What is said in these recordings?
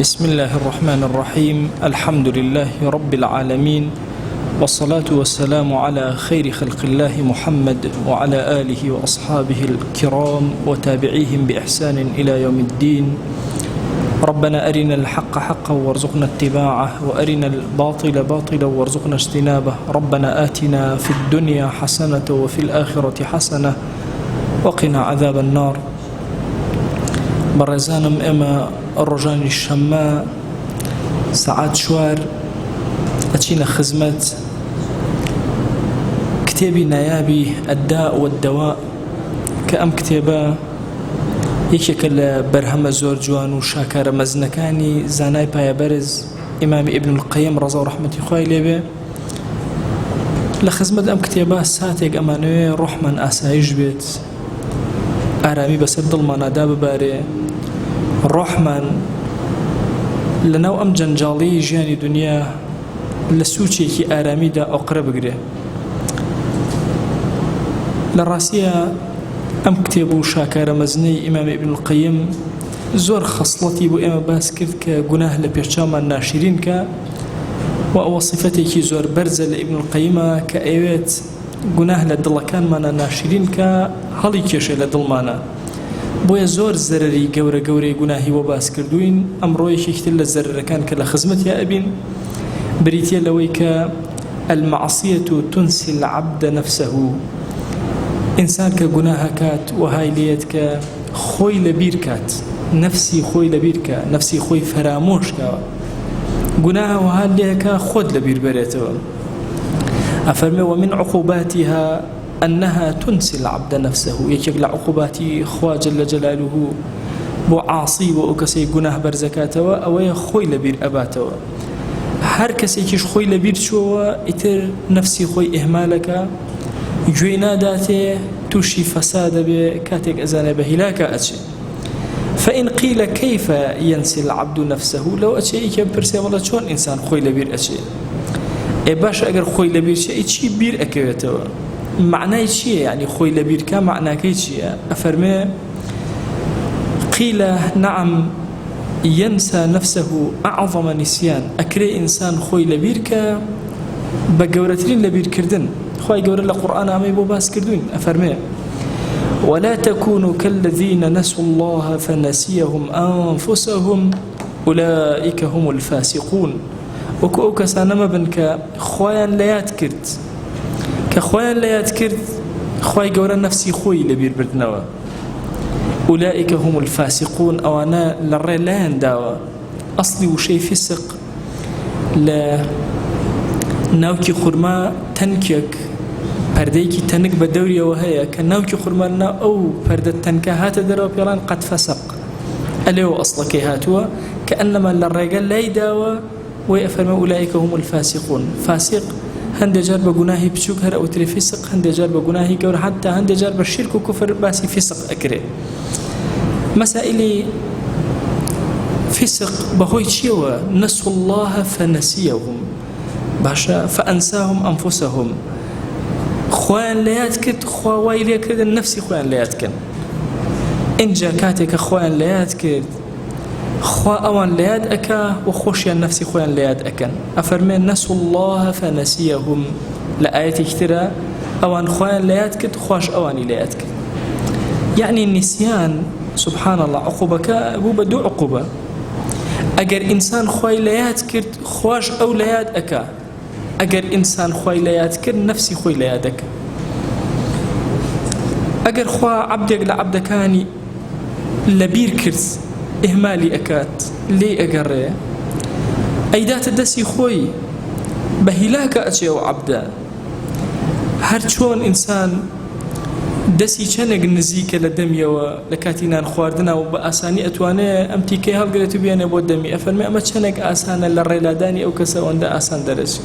بسم الله الرحمن الرحيم. الحمد لله رب العالمين، والصلاة والسلام على خير خلق الله محمد وعلى آله وأصحابه الكرام وتابعيهم بإحسان إلى يوم الدين. ربنا أرنا الحق حقا وارزقنا اتباعه، وأرنا الباطل باطلا وارزقنا اجتنابه. ربنا آتنا في الدنيا حسنة وفي الآخرة حسنة وقنا عذاب النار. بەڕێزانم ئێمە ڕۆژانی شەممە سەعات 4 ئەچینە خزمەت کتێبی نایابی الداء والدواء کە ئەم کتێبە یەکێکە لە بەرهەمە زۆر جوان و شاکارە مەزنەکانی زانای پایەبەرز ئیمامی ئیبن القەییم ڕەزا و ڕەحمەتی خوای لێبێ. لە خزمەت ئەم کتێبە ساتێک ئەمانەوێ ڕۆحمان ئاسایش بێت، ئارامی بەسەر دڵمانەدا ببارێ، ڕۆحمان لەناو ئەم جەنجاڵی ژیانی دنیا لە سوچێکی ئارامیدا ئۆقرە بگرێ. لە ڕاستیە ئەم کتێب و شاکارە مەزنەی ئیمامی ئیبن القەییم زۆر خەسڵەتی بۆ ئێمە باس کرد کە گوناه لە پێچاومان ناشرین کە و ئەوە صفەتێکی زۆر بەرزە لە ئیبن القەییمە کە ئەوێت گوناه لە دڵەکانمانە ناشرین کە هەڵی کێشێ لە دڵمانە. بۆیە زۆر زەرری گەورە گەورەی گوناهی وە باس کردوین. ئەمڕۆ یەکێکتر لە زەرەکان کە لە خزمەتیا ئەبین بریتە لەوەی کە المعصیة تنسي العبد نفسه. ئینسان کە گوناهەکات وهای لێت کە خۆی لەبیر کات، نفسی خۆی لەبیر کە، نفسی خۆی فەرامۆش کەوە، گوناهە وها لێکە خۆت لەبیر بەرێتەوە. أفرمي ومن عقوباتها أنها تنسي العبد نفسه. يكيك لعقوباتي خوا جل جلاله بو عاصي و كسي گناه برزكاته أو خوي لبير أباته. هر كسي كيش خوي لبير شو إتر نفسي خوي إهمالك جوينا داته توشي فساد بكاتك أزان بهلاك أتشي. فإن قيل كيف ينسي العبد نفسه لو أتشي إيكا برسي والله شون إنسان خوي لبير أتشي باش اگر خوی لبیر چه چی بیر اکویتو معنای چیه؟ یعنی خوی لبیر که معنای چیه؟ افرمه قیل نعم ينسى نفسه اعظم نسيان. اکره انسان خوی لبیر که بگورترین لبیر کردن. خوای گور القرآن امی بو باس کردوین. افرمه ولا تكونوا كالذين نسوا الله فنسيهم انفسهم اولئك هم الفاسقون. وەکو ئەو کەسانەمە بن کە خۆیان لەیاد کرد کە خۆیان لەیاد کرد خوای گەورە نەفسی خۆی لەبیر بردنەوە. ئولائیکە هم الفاسقون. ئەوانە لە ڕێ لایەنداوە. ئەسڵی وشەی فیسق لە ناوکی خورما تەنکێک پەردەیەکی تەنک بە دەوریەوە هەیە کە ناوکی خورما ئەو پەردە تەنکە هاتە دەرەوە پێڵان قەد فەسق. ئەلێەوە ئەسڵەکەی هاتووە کە ئەنەما لە ڕێگە لای داوە ويفرموا أولئك هم الفاسقون. فاسق هندي جار بجناهي بشوك هر أو تري فسق، هندي جار بجناهي كور، حتى هندي جار بالشرك وكفر باسي فسق أكره. مسائل فسق بهوي شيوا نسوا الله فنسيهم باشا فأنساهم أنفسهم. خوان ليات كت خوا ويلي كت النفس خوان ليات كن إن جاكاتك خوان ليات كت خوا أوان لياد أكا وخوشي النفس خوان لياد أكن. أفرمين نسوا الله فنسيهم لآية كتيرة أوان خوان لياد كت خوش أواني لياد كت. يعني النسيان سبحان الله عقوبك هو بدو عقوبة. أجر إنسان خوي لياد كت خوش أو لياد أكا. أجر إنسان خوي لياد كت نفسي خوي لياد أكا. أجر خوا عبدك لعبدكاني لبير كرز إهمالي أكات لي أقرأ أيدات الدسي خوي بهلاك أتشيو عبدا. هرچون إنسان دسي چنق نزيك لدمي ولكاتينان خواردنا وبأساني أتواني أمتيكي هالقرأتو بياني بود دمي. أفرمي أما چنق آسانا للريلاداني أو كسا واندا آسان درس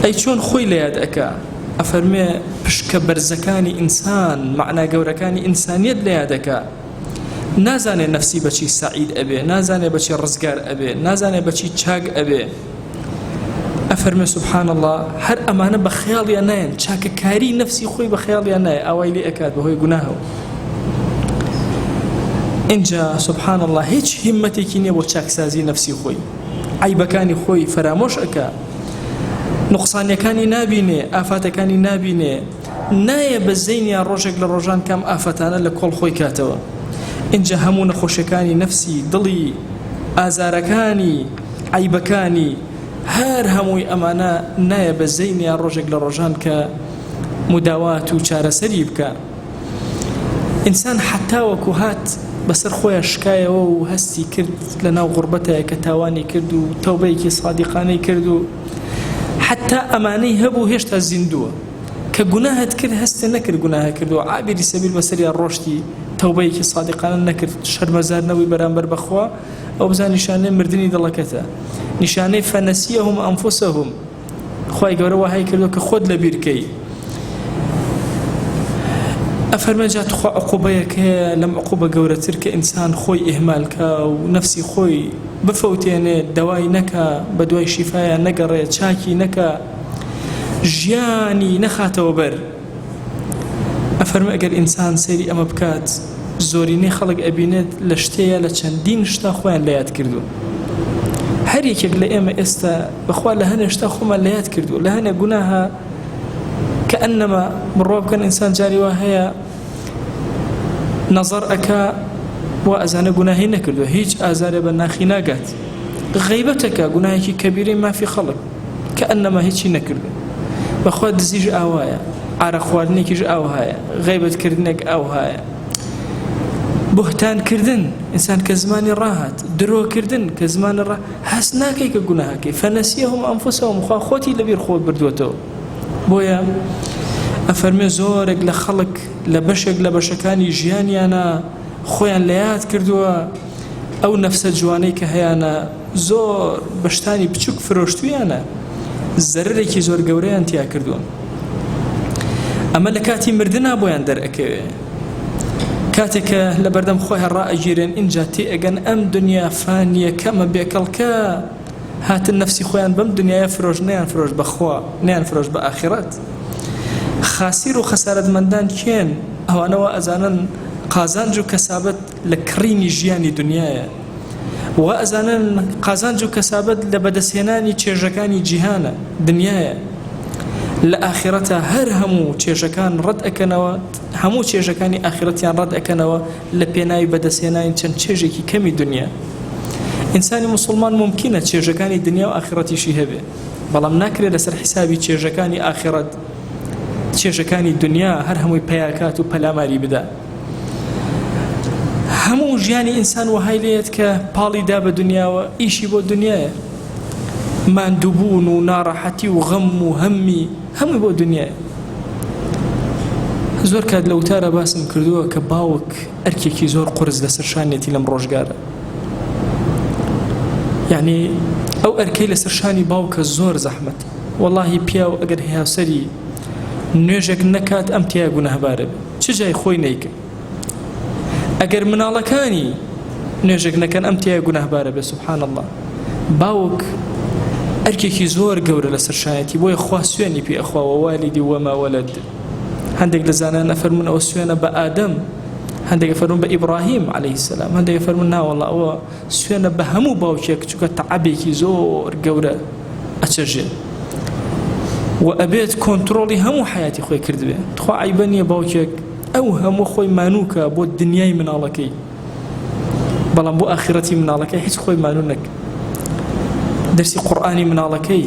أي چون خوي لياد أكا. أفرمي بشك برزكاني إنسان معنى قوركاني إنسانيت لياد أكا. نازانێ نفسی بەچی سعید ئەبێ، نازانێ بەچی ڕزگار ئەبێ، نازانێ بەچی چاک ئەبێ. ئەفەرمێ سبحان الله هەر ئەمانە بە خەیاڵیان نایەن، چاکەکاری نفسی خۆی بە خەیاڵیان نایە، ئاوای لێ ئەکات بەهۆی گوناهەوە. اینجا سبحان الله هیچ همتێکی نییە بۆ چاکسازی نەفسی خۆی، عیبەکانی خۆی فەرامۆش ئەکا، نوقسانیەکانی نابینێ، ئافاتەکانی نابینێ، نایە بە زەینیا ڕۆژێک لە ڕۆژان کام ئافەتانە لە کۆڵ خۆی کاتەوە. اینجا هەموو نەخۆشیەکانی نەفسی، دڵی، ئازارەکانی، عیبەکانی، هەر هەمووی ئەمانە نایە بە زەینیا ڕۆژێک لە ڕۆژان کە مداوات و چارەسەری بکە. ئینسان حتا وەکو هات بەسەر خۆیان شکایەوە و هەستی کرد لە ناو غوربەتەیە کە تاوانی کرد و تەوبەیەکی سادیقانەی کرد و حتا ئەمانەی هەبوو هێشتا زیندووە کە گوناهت کرد هەستێ نەکرد گوناهە کرد و عابری سەبیل بەسەریان ڕۆشتی تەوبەیەکی سادیقانە نەکرد، شەرمەزارنەوەی بەرامبەر بەخوا، ئەو بزان نیشانەی مردنی دڵەکەتە، نیشانەی فەنەسیەهم ئەنفوسەهم. خوای گەورە وەهای کردووە کە خۆت لەبیرکەی. ئەفەرمێجات خوا عقوبەیەکەیە لەم عقوبە گەورەتر کە ئینسان خۆی ئیهمالکە و نەفسی خۆی بفەوتێنێ، دەوای نەکا، بە دوای شیفایە نەگەڕێ، چاکی نەکا، ژیانی نەخاتەوە بەر. ئەفەرمێ ئەگەر ئینسان سەیری ئەمە بکات، زۆرینەی خەڵک ئەبینێت لە شتەیە لە چەندین شتا خۆیان لە یاد کردو. هەر یەکێک لە ئێمە ئێستا بەخوا لە هەنێ شتا خۆمان لە یاد کردو، لە هەنێ گوناها کە ئەنەما بڕوا بکەن ئینسان جاری وا هەیە نەزەر ئەکا وا ئەزانە گوناهی نەکردو، هیچ ئازارێ بە ناخی ناگات، غەیبەتەکە گوناهێکی کەبیرەی مافی خەڵک کە ئەنەما هیچی نەکردو. بەخوا دزیش ئاوایە، ئارە خواردنێکیش ئاو هەیە، غەیبەتکردنێک ئاو هەیە، بوهتانکردن ئینسان کە زمانی ڕاهات، درۆکردن کە زمانی ڕا هەست ناکەی کە گوناهەکەی. فەنەسیەهم ئەنفوسەهم، خوا خۆتی لەبیر خۆت بردووەتەوە. بۆیە ئەفەرمێ زۆرێک لە خەڵک لە بەشێک لە بەشەکانی ژیانیانە خۆیان لە یاد کردووە ئەو نەفسە جوانەی کە هەیەە زۆر بەشتانی بچووک فرۆشتویانە، زەرێکی زۆر گەورەیان تیا کردووە. ئەمە لە کاتی مردنا بۆیان دەرئەکەوێ، کاتێکە لە بەردەم خۆیان ڕائەگیرێن ئینجا تێ ئەگەن ئەم دنیا فانیە کەمە بێکەڵکە، هاتن نەفسی خۆیان بەم دنیاە فرۆش، نەیان فرۆش بەخوا، نەیان فرۆش بە ئاخرەت. خاسیر و خەسارەتمەندان کێن؟ ئەوانەوە ئەزانن قازانج و کەسابەت لە کڕینی ژیانی دنیاە، و ئەزانن قازانج و کەسابەت لە بەدەستهێنانی چێژەکانی جیهانە دنیاە. لە ئاخرەتە هەر هەموو چێژەکان ڕەت ئەکەنەوە، هەموو چێژەکانی ئاخرەتیان ڕەت ئەکەنەوە لە پێناوی بەدەستهێنانی چەند چێژێکی کەمی دنیا. ئینسانی موسڵمان ممکنە چێژەکانی دنیا و ئاخرەتیشی هەبێ، بەڵام ناکرێت لەسەر حیسابی چێژەکانی ئاخرەت چێژەکانی دنیا هەر هەمووی پەیاکات و پەلاماری بدا. هەموو ژیانی ئینسان وهای لێت کە پاڵی دا بە دنیاوە، ئیشی بۆ دنیاە، ماندووبوون و ناڕەحەتی و غەم و هەممی هەمووی بۆ دنیاە. زۆر کات لە وتارە باسم کردووە کە باوک ئەرکێکی زۆر قورس لەسەر شانێتی لەم ڕۆژگارە، یعنی ئەو ئەرکەی لەسەر شانی باوکە زۆر زەحمەت. وەڵاهی پیاو ئەگەر هیاسەری نوێژێک نەکات ئەم تیا گونەهبارە بێ، چ جای خۆی نەیکە. ئەگەر مناڵەکانی نوێژێک نەکەن ئەم تیا گونەهبارە بێ. سبحان الله، باوک ئەرکێکی زۆر گەورە لەسەر شایەتی، بۆیە خوا سوێنی پێ ئەخواوە، والیدی وەما وەلەد. هەندێک لە زانایان ئەفەرمون ئەوە سوێنە بە ئادەم، هەندێک ئەفەرمون بە ئیبراهیم عەلەیهی سەلام، هەندێک ئەفەرمون ناوەڵڵا ئەوە سوێنە بە هەموو باوکێک، چونکە تەعەبێکی زۆر گەورە ئەچەژێ و ئەبێت کۆنتڕۆڵی هەموو حیاتی خۆی کردبێ. خوا عیبە نییە باوکێک ئەو هەموو خۆی مانووکە بۆ دنیای مناڵەکەی، بەڵام بۆ ئاخرەتی مناڵەکەی هیچ خۆی مانوو نەکە. دەرسی قورئانی مناڵەکەی،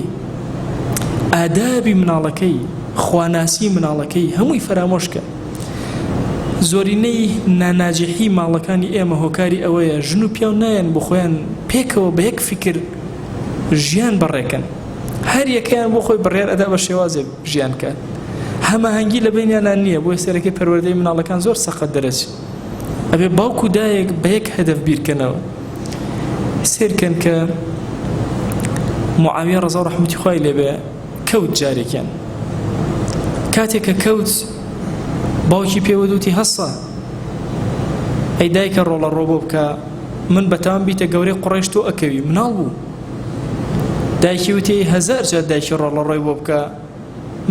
ئادابی مناڵەکەی، خواناسی مناڵەکەی هەمووی فەرامۆشکە. زۆرینەی ناناجیحی ماڵەکانی ئێمە هۆکاری ئەوەیە ژن و پیاو نایەن بۆ خۆیان پێکەوە بە یەک فکر ژیان بەڕێکن، هەر یەکەیان بۆ خۆی بڕێر ئەدا بە شێوازێ ژیان کات، هەماهەنگی لە بینیانان نییە. بۆ سەرەکەی پەروەردەی مناڵەکان زۆر سەخت دەرەچێت. ئەبێ باوک و دایەک بە یەک هەدەف بیرکەنەوە. سێرکەن کە معاویە ڕەزا و ڕەحمەتی خوای لێبێ کەوت جارێکیان، کاتێک کە کەوت باوکی پێوەدوتی هەسە ئەی دایکە ڕۆڵە ڕۆ بۆ بکە، من بەتام بیتە گەورەی قوڕیش تۆ ئەکەوی. مناڵ بوو، دایکی وتی هەزار جار دایکی ڕۆڵە ڕۆی بۆ بکە،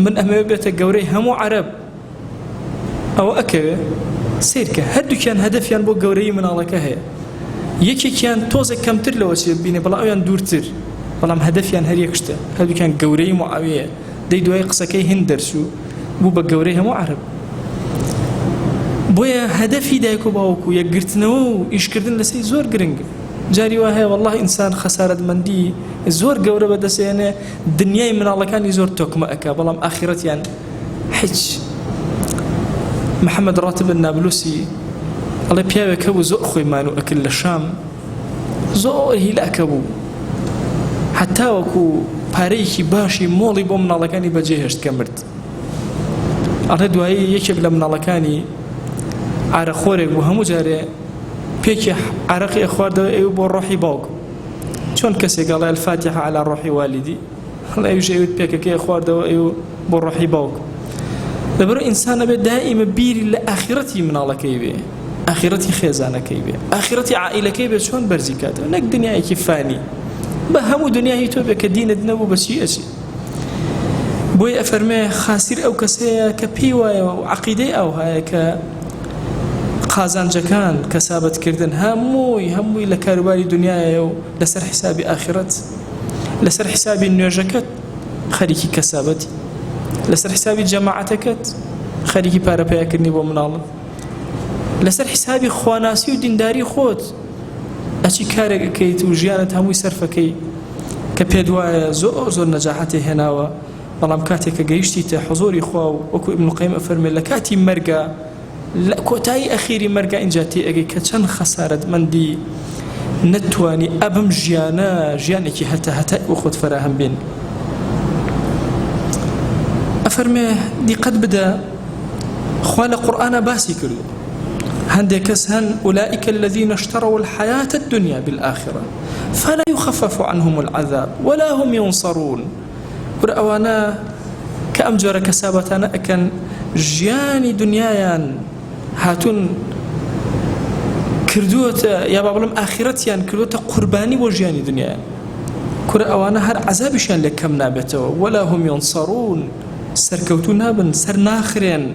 من ئەمەوێ بێتە گەورەی هەموو عەرەب، ئەوە ئەکەوێ. سیرکە هەردووکیان هەدەفیان بۆ گەورەی مناڵەکە هەیە یەکێکیان تۆزێک کەمتر لەوە چێ بینێ بەڵام ئەویان دوورتر بەڵام هەدەفیان هەر یەکشتە هەردووکیان گەورەی معاویە دەی دوای قسەکەی هند دەرچوو بوو بە گەورەی هەموو عەرەب بۆیە هەدەفی دایک و باوکو یەکگرتنەوە و ئیشکردن لەسەری زۆر گرنگە جاری وا هەیە وەڵڵاهی ئینسان خەسارەتمەندی زۆر گەورە بەدەستێنێ دنیای مناڵەکانی زۆر تۆکمە ئەکا بەڵام ئاخرەتیان هیچ محەممەد ڕاتب النابلوسی ئەڵێ پیاوێکە بوو زۆر خۆی مانو ئەکرد لە شام زۆر هیلاکە بوو حتا وەکو پارەیەکی باشی مۆڵی بۆ مناڵەکانی بەجێهێشت کە مرد ئەڵێ دوایی یەکێک لە مناڵەکانی ئارەخۆرێک بوو هەموو جارێ پێکی عرەقی ئەخواردەوە ئێوە بۆ ڕۆحی باوک چۆن کەسێک ئەڵێ الفاتحة على ڕۆحی والیدی هەڵ ئەویش ئەوت پێکەکەی ئەخواردەوە ئێوە بۆ ڕۆحی باوک لەبەرەوە ئینسانە بێ دائیمە بیری لە ئاخرەتی مناڵەکەی بێ ئاخرەتی خێزانەکەی بێ ئاخرەتی عائیلەکەی بێ چۆن بەرزی کاتەوە نەک دنیایەکی فانی بە هەموو دنیای تۆ بێ کە دینت نەبوو بەچی ئەچی بۆی ئەفەرمێ خاسیر ئەو کەسەیە کە پێی وایە و عەقیدەی ئەو هەیە کە قازانجەکان کەسابەتکردن هەمووی لە کاروباری دنیایە و لەسەر حیسابی ئاخرەت لەسەر حیسابی نوێژەکەت خەریکی کەسابەتی لەسەر حیسابی جەماعەتەکەت خەریکی پارەپیاکردنی بۆ مناڵت لەسەر حیسابی خواناسی و دینداری خۆت ئەچی کارێک ئەکەیت و ژیانت هەمووی سەرفەکەی کە پێت وایە زۆر نەجاحەتی هێناوە بەڵام کاتێککە گەیشتیتە حوزوری خوا و وەکو ئیبن القەیم ئەفەرمێ لە کاتی مەرگە لە کۆتایی ئەخیری مەرگە ئینجا تێئەگەی کە چەند خەسارەتمەندی نەتوانی ئەبم ژیانێکی هەتای بۆ خۆت فەراهەم بێن ئەفەرمێ دیقەت بدە خوا لە قورئانە باسی کردو هەندێک کەس هەن أولئك الذين اشتروا الحياة الدنيا بالآخرة فلا يخفف عنهم العذاب ولا هم ينصرون ئەوانە کە ئەم جۆرە کەسابەتانە ئەکەن ژیانی دنیایان هاتوون کردووەتە یا با بڵێم ئاخرەتیان کردووەتە قوربانی بۆ ژیانی دنیایان کورە ئەوانە هەر عەزابیشیان لێ کەم نابێتەوە ولا هم ينصرون سەرکەوتوو نابن سەر ناخرێن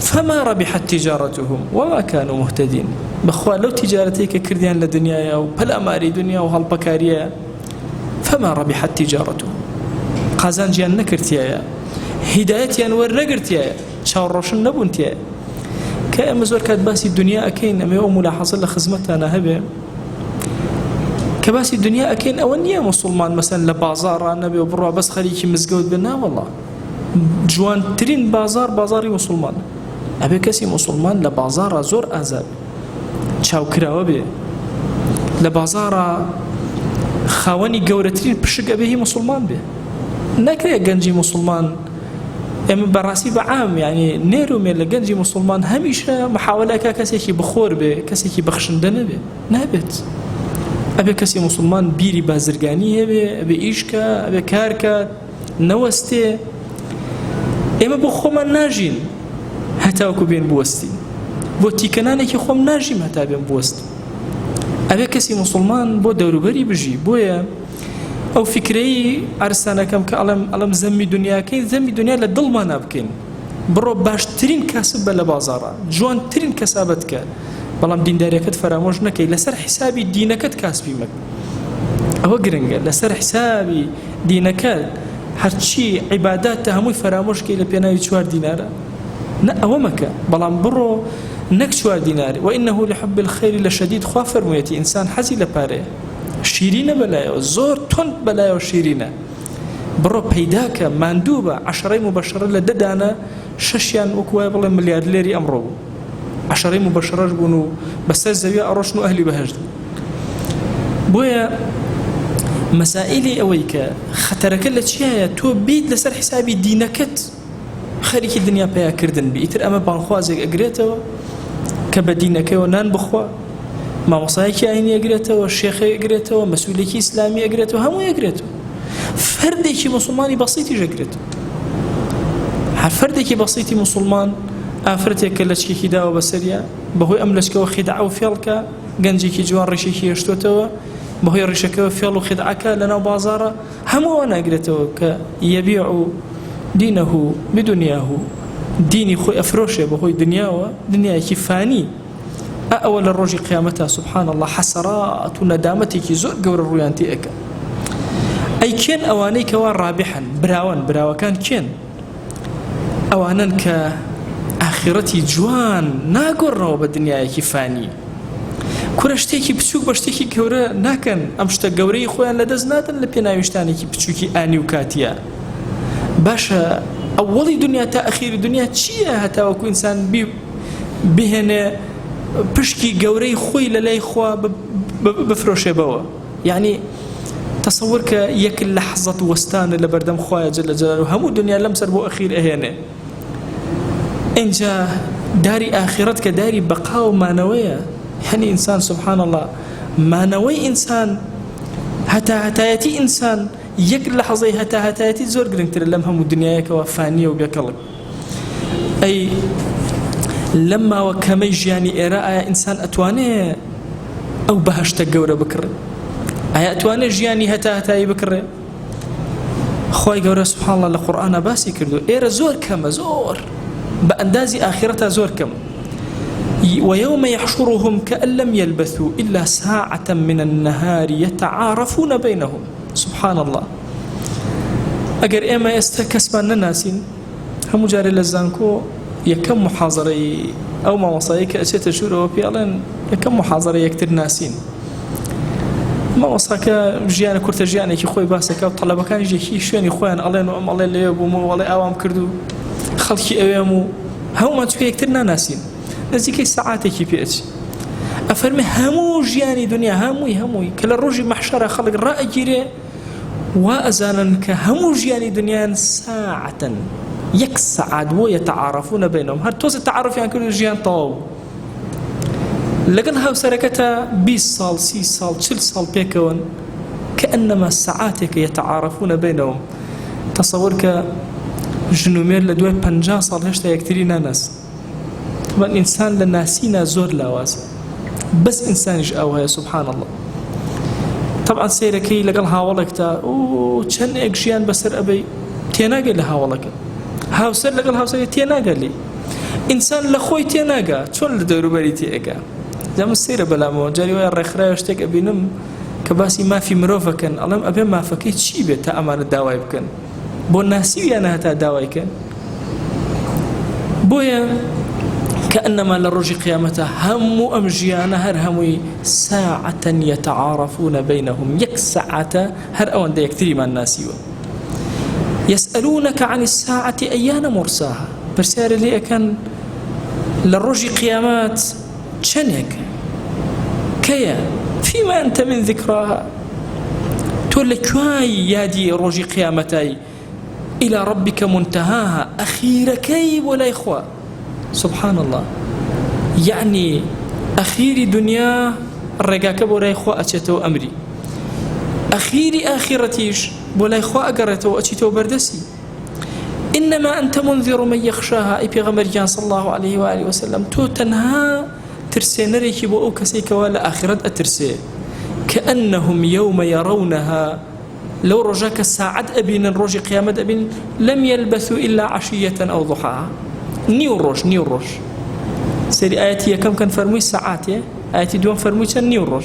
فما ربحت تجارتهم وما كانوا مهتدين بخوا لو تجارتي كرديان لدنيا او بلاماري دنيا وهالبكاريه فما ربحت تجارتهم قازان جيان نكرتيا هدايتيان ورنقرتيا شاور روشن نبونتيا كأما زور كانت باسي الدنيا أكين أما يوم ملاحظة لخزمتنا هبه كباسي الدنيا أكين أولنيا مسلمان مثلا لبازار نبي وبروع بس خليكي مزقود بنا والله جوان ترين بازاري مسلمان أبي كسي مسلمان لبازار زور أزاب شاو كراوة بي لبازار خاواني قورترين بشق أبيه مسلمان بي ناكري جنجي مسلمان اما براسي بعام يعني نيرو ميل لجنجي مسلمان هميشه محاولة كسيكي بخور به كسيكي بخشندنه به نابت ابي كسي مسلمان بيري بازرگاني به ابي ايشكا ابي كاركا نوستي اما بخوما ناجين حتى وكو بين بوستي بو تيكنانك خوم ناجيم حتى بين بوست ابي كسي مسلمان بو دوروبري بجي بويا او فكري ارسانا كم كالم زمي دنيا كاين زمي دنيا لدل ما نابكين برو باشترين كاسب لبازارا جوان ترين كسابتك بلام دين داريكت فراموش نكي لسر حسابي دينكت كاسبي مك او قرنجا لسر حسابي دينكت هرشي عبادات هموي فراموش كي لبيناوي 4 دينار نا او مكا بلام برو نك 4 دينار وانه لحب الخير لشديد خوافر مويتي انسان حزي لباره شیرینە بەلایەوە زۆر تۆند بەلایەوە شیرینە بڕۆ پەیداکە ماندووبە 10 مبەشەرە لە دەدانە 6 وەکوای بڵێ ملیاردلێری ئەمڕۆ بوو 10 مبەشەرەش بوون و بەسەر زەوی ئەڕۆشن و ئەهلی بەهەشت بۆیە مەسائلی ئەوەی کە خەتەرەکە لە چیایە تۆ بیت لەسەر حیسابی دینەکەت خەریکی دنیا پێیاکردن بی ئیتر ئەمە بانخوازێک ئەگرێتەوە کە بە دینەکەیەوە نان بخوا مامۆستایەکی ئاینی ئەگرێتەوە شێخی ئەگرێتەوە مەسئولێکی ئیسلامی ئەگرێتەوە هەمووی ئەگرێتەوە فەردێکی مسلمانی بەسیتیش ئەگرێتەوە هەر فەردێکی بەسیتی مسلمان ئافرەتێک کە لەچکێکی داوە بەسەریە بەهۆی ئەم لەچکەوە خیدعە و فێڵکە گەنجێکی جوان ڕیشێکی هێشتوتەوە بەهۆی ڕیشەکەوە فێڵ و خیدعەکە لەناو بازارە هەموو ئەوە ئەگرێتەوە کە یەبیع دینەه بدنیاه دینی خۆی ئەفرۆشێ بەهۆی دنیاوە دنیایەکی فانی ئەوە لە ڕۆژی قیامەتە سبحان الله حەسەرات و نەدامەتێکی زۆر گەورە ڕوویان تێ ئەکە ئەی کێن ئەوانەی کەوا ڕابحن براوەکان کێن ئەوانن کە ئاخرەتی جوان ناگۆڕەوە بە دنیایەکی فانی کورە شتێکی بچووک بە شتێکی گەورە ناکەن ئەم شتە گەورەی خۆیان لەدەست نادەن لە پێناویشتانێکی بچووکی ئانی و کاتیە باشە ئەوڵی دنیا تا ئەخیری دنیا چییە هەتاوەکو ئینسان بهێنێ پشکی گەورەی خۆی لە لای خوا بفرۆشێبەوە یعنی تصور کە یەک لەحظەت وەستانە لە بەردەم خوایە جەل جەلالوهو هەموو دنیا لەم سەر بۆ ئەخیر ئەهێنێ اینجا داری ئاخرەت کە داری بەقا و مانەوەیە یعنی ئینسان سبحان الله مانەوەی ئینسان هەتایەتی ئینسان یەک لەحظەی هەتایەتی زۆر گرنگترە لەم هەموو دنیایەکەوە فانیە و بێکەڵک ئەی لەم ماوە کەمەی ژیانی ئێرە ئایا ئینسان ئەتوانێ ئەو بەهەشتە گەورە بکڕێ ئایا ئەتوانێ ژیانی هەتایی بکڕێ خۆی گەورە سبحان الله لە قورئانە باسی کردو ئێرە زۆر کەمە زۆر بە ئەندازی ئاخرەتە زۆر کەم ويوم يحشرهم كأن لم يلبثوا إلا ساعة من النهار يتعارفون بينهم سبحان الله أجر إما يستكسبان الناسين هم جاري لزانكو يكم محاضرة أو ما وصايك أشياء تشور وبيالين يكم محاضرة يكتر ناسين ما وصاك جيانا كرت جيانا كي خوي باسك وطلبة كان يجي شوين خوان الله وأم الله اللي يبومو والله أوام كردو خلقي أوامو هم ما تشوي يكترنا ناسين نزيكي ساعاتي بيأتي أفرمي همو جياني دنيا هموي كلا روجي محشرة خلق رأي جيري وأزانا كهمو جياني دنيا ساعة يكسعد ويتعارفون بينهم هل توز التعارف يعني كل جيان طاو لقن هاو سركتا 20 سال 6 سال 40 سال بيكون كأنما ساعاتك يتعارفون بينهم تصورك جنومير لدوي 50 سال هشتا يكترين ناس طبعا الإنسان لناسينا زور لاواز بس إنسانش أوها سبحان الله طبعا سيركي لقل هاولك تا وشن إكشيان بسر أبي تيناقي لهاولك هاوسر لقل هاوسر تيناقي لي إنسان لخوي تيناقا شون لدورو بري تيقا زم السيرة بلامو جاري ويا الرخراء يشتك أبي نم كباسي ما في مروفة كان ألم أبي ما فكيت شيبه تا أمان الدواي بكن بو ناسي أنا هتا دواي كان بويا كأنما لرجي قيامته هم أمجيانا هر همي ساعة يتعارفون بينهم يك ساعة هر أوان دا يكتري من الناس يسألونك عن الساعة أيان مرساها برسالة لي كان لرجي قيامات شنك كيا فيما أنت من ذكراها تقول لك كواي يادي رجي قيامتي إلى ربك منتهاها أخير كيب ولا إخوة سبحان الله يعني أخير دنيا الرقاك بولا إخوة أتشتو أمري أخير آخرتيش بولا إخوة أقرتو أتشتو بردسي إنما أنت منذر من يخشاها أي بيغمر جان صلى الله عليه وآله وسلم تو تنها ترسي نريكي بو كسيك ولا آخرت أترسي كأنهم يوم يرونها لو رجاك الساعة أبين الرجي قيامة أبين لم يلبثوا إلا عشية أو ضحاها نيو روش سيري آياتي كم كان فرموي ساعات آياتي دوان فرموي كان نيو روش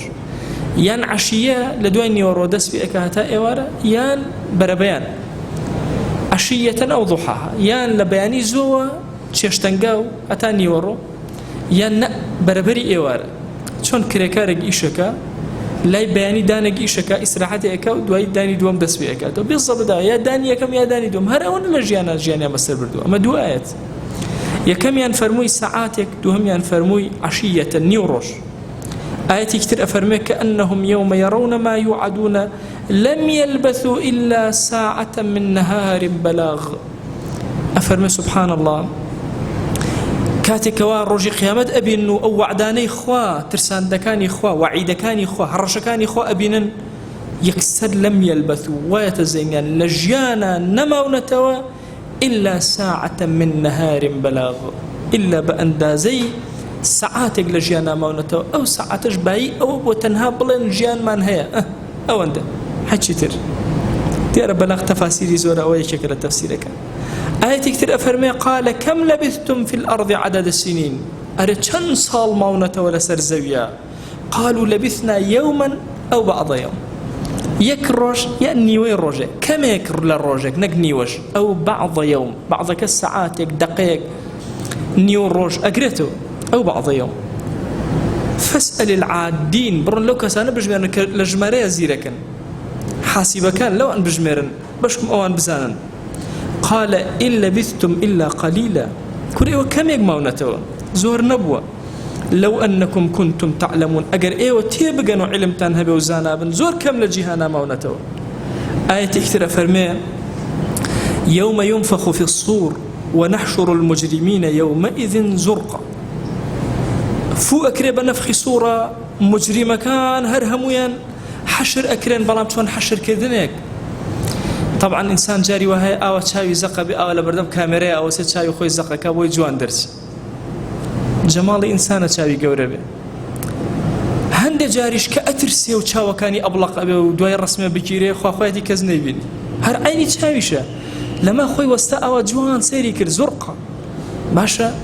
يان عشية لدوان نيو رودس في أكاهتا إيوارا يان بربيان عشية أو ضحاها يان لبياني زوا تشيشتنقاو أتا نيو رو يان بربري إيوارا چون كريكارك إيشكا لاي بياني دانك إيشكا إسراحتي أكا ودواي داني دوام دس في أكا بالضبط دا يا داني يكم يا داني دوام هر أولا لجيانا مستر بردو أما دو آيات يكم ينفرموي ساعاتك دوهم ينفرموي عشية نيوروش آياتي كتير أفرميك كأنهم يوم يرون ما يوعدون لم يلبثوا إلا ساعة من نهار بلاغ أفرمي سبحان الله كاتك ورجي قيامت أبينو أو وعداني خوا ترسان دكاني خوا وعيد كاني خوا هرشكاني خوا أبينن يكسر لم يلبثوا ويتزينان لجيانا نمونتوا إلا ساعة من نهار بلاغ إلا بأندازي ساعاتك لجيانا مونتوا أو ساعتش باي أو وتنها بلن جيان من هي أو أنت حكي تر ترى بلاغ تفاسيري زورا أو يشكل تفسيرك آية كتير أفرمي قال كم لبثتم في الأرض عدد السنين أرى چند صال ماونة ولا سرزويا قالوا لبثنا يوما أو بعض يوم يكرش يعني وين روجه كم يكر للروجك نقني وش أو بعض يوم بعض كالساعات دقائق نيو روج أقريته أو بعض يوم فاسأل العادين برون لو كسانا بجميرن لجماريا زيركن حاسبة كان لو أن بجميرن بشكم أوان بزانن قال إن لبثتم إلا قليلا كوري وكم يجمعونته زور نبوة لو أنكم كنتم تعلمون أجر إيوة تيبقنوا علم تنهبه وزانابن زور كم لجهانا مونته آية كثيرة فرمي يوم ينفخ في الصور ونحشر المجرمين يومئذ زرقا فو أكريب نفخ صورة مجرمة كان هرهمويا حشر أكرين بلام شون حشر كذنك طبعا إنسان جاري وهي أو تشاوي زقة بأو لبردم كاميرا أو سيتشاوي خوي زقة كابوي جوان درس جمال إنسان تشاوي قوربه هند جاريش كأترسي وتشاوى كاني أبلق أبي ودواي الرسمة بكيري خواتي كزني بيني هر عيني تشاويشة لما خوي وستأوى جوان سيري كر زرقة باشا